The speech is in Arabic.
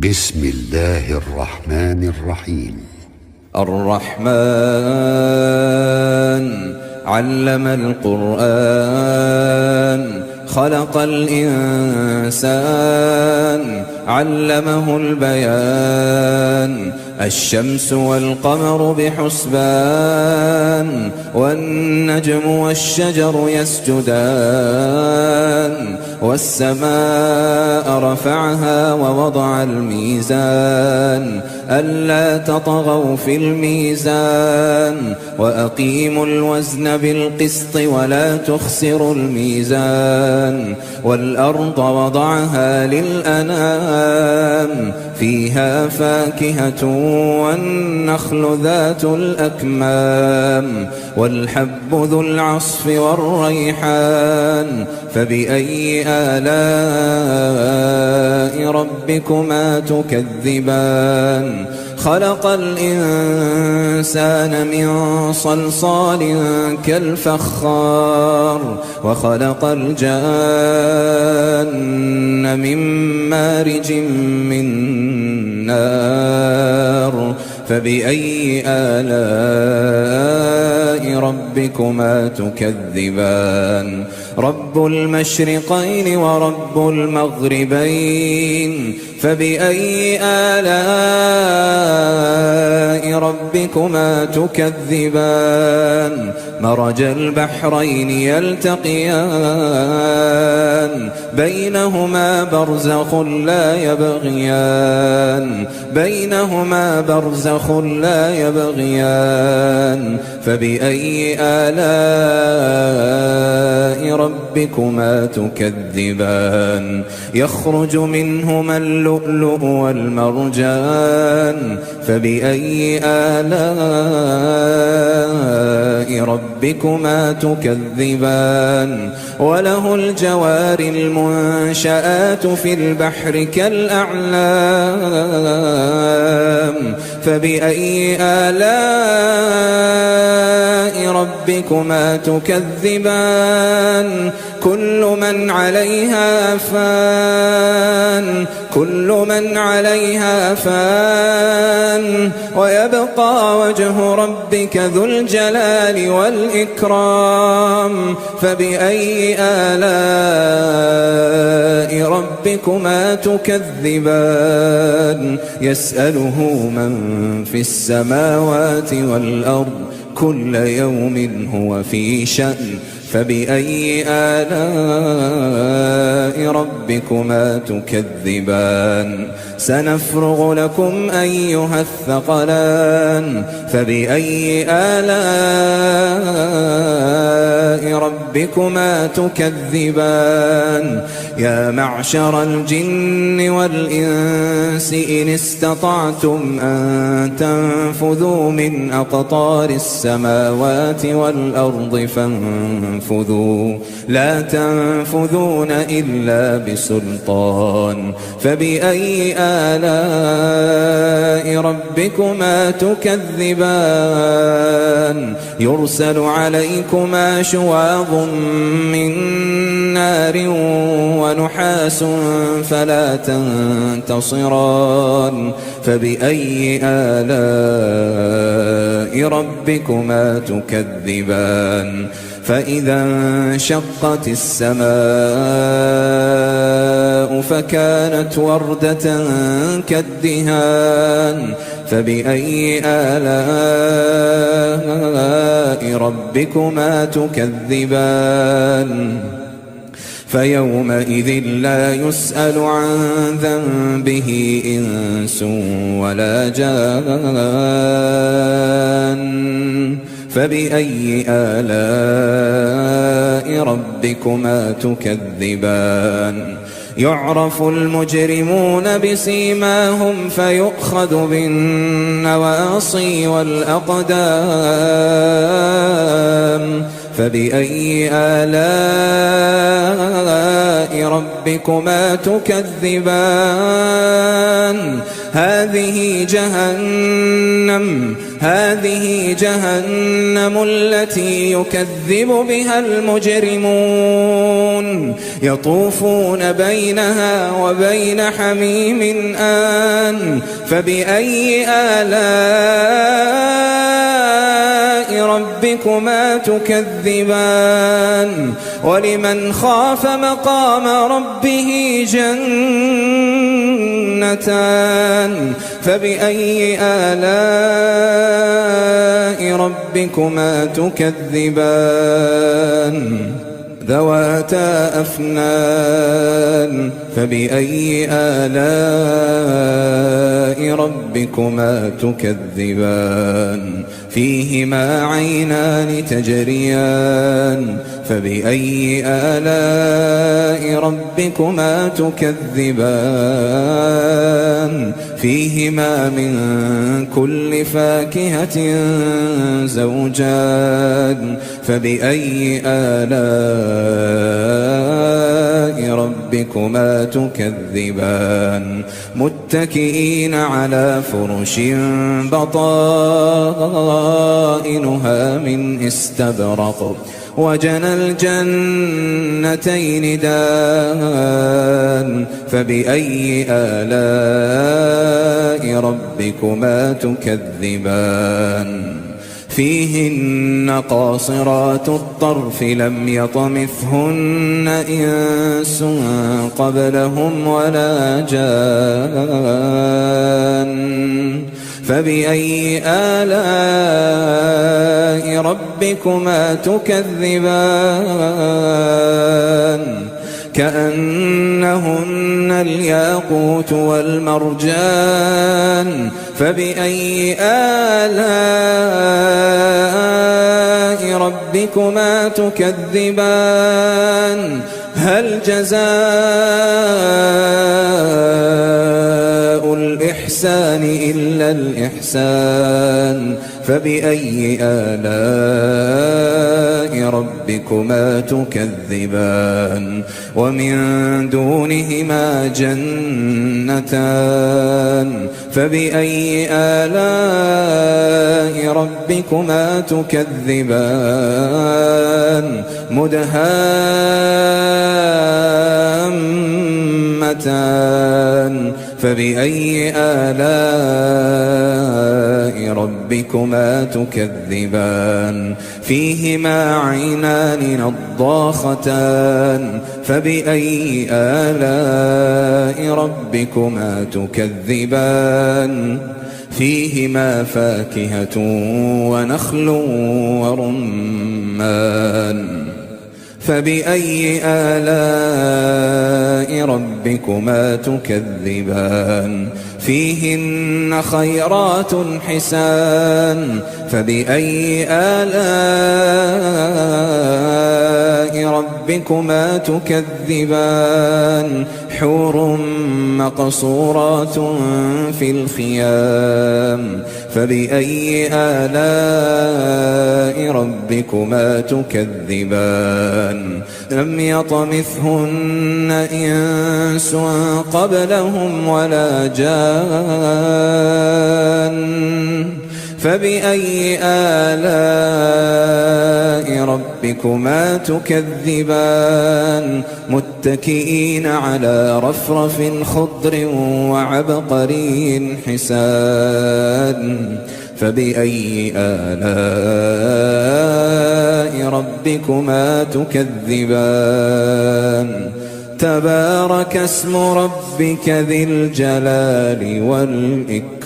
بسم الله الرحمن الرحيم. الرحمن علم القرآن خلق الإنسان علمه البيان الشمس والقمر بحسبان والنجم والشجر يسجدان والسماء رفعها ووضع الميزان ألا تطغوا في الميزان وأقيموا الوزن بالقسط ولا تخسروا الميزان والأرض وضعها للأنام فيها فاكهة والنخل ذات الأكمام والحب ذو العصف والريحان فبأي آلاء ربكما تكذبان خلق الإنسان من صلصال كالفخار وخلق الجان من مارج من نار فبأي آلاء ربكما تكذبان رب المشرقين ورب المغربين فبأي آلاء ربكما تكذبان مرج البحرين يلتقيان بينهما برزخ لا يبغيان فبأي آلاء ربكما تكذبان يخرج منهما اللؤلؤ والمرجان فبأي آلاء ربكما تكذبان وله الجوار المنشآت في البحر كالأعلام فبأي آلاء ربكما تكذبان كل من عليها فان ويبقى وجه ربك ذو الجلال والإكرام فبأي آلاء ربكما تكذبان يسأله من في السماوات والأرض كل يوم هو في شأن فبأي آلاء ربكما تكذبان سنفرغ لكم أيها الثقلان فبأي آلاء ربكما تكذبان يا معشر الجن والإنس إن استطعتم أن تنفذوا من أقطار السماوات والأرض فانفذوا لا تنفذون إلا بسلطان فبأي آلاء ربكما تكذبان يرسل عليكما شواظ من نار ونحاس فلا تنتصران فبأي آلاء ربكما تكذبان فإذا انشقت السماء فكانت وردة كالدهان فبأي آلاء ربكما تكذبان فيومئذ لا يسأل عن ذنبه إنس ولا جان فبأي آلاء ربكما تكذبان يعرف المجرمون بسيماهم فيؤخذ بالنواصي والأقدام فبأي آلاء ربكما تكذبان هذه هذه جهنم التي يكذب بها المجرمون يطوفون بينها وبين حميم آن فبأي آلاء ربكما تكذبان ولمن خاف مقام ربه جنتان فبأي آلاء ربكما تكذبان ذواتا أفنان فبأي آلاء ربكما تكذبان فيهما عينان تجريان فبأي آلاء ربكما تكذبان فيهما من كل فاكهة زوجان فبأي آلاء ربكما تكذبان متكئين على فرش بطائنها من استبرق وجنى الجنتين دان فبأي آلاء ربكما تكذبان فيهن قاصرات الطرف لم يطمثهن إنس قبلهم ولا جان فبأي آلاء ربكما تكذبان كأنهن الياقوت والمرجان فبأي آلاء ربكما تكذبان هل جزاء الإحسان إلا الإحسان فبأي آلاء ربكما تكذبان ومن دونهما جنتان فبأي آلاء ربكما تكذبان مدهامتان فبأي آلاء ربكما تكذبان فيهما عينان نضاختان فبأي آلاء ربكما تكذبان فيهما فاكهة ونخل ورمان فبأي آلاء ربكما تكذبان فيهن خيرات حسان فبأي آلاء ربكما تكذبان حور مقصورات في الخيام فبأي آلاء ربكما تكذبان لم يطمثهن إنس قبلهم ولا جان فبأي آلاء ربكما تكذبان متكئين على رفرف خضر وعبقري حسان فبأي آلاء ربكما تكذبان تبارك اسم ربك ذي الجلال والإكرام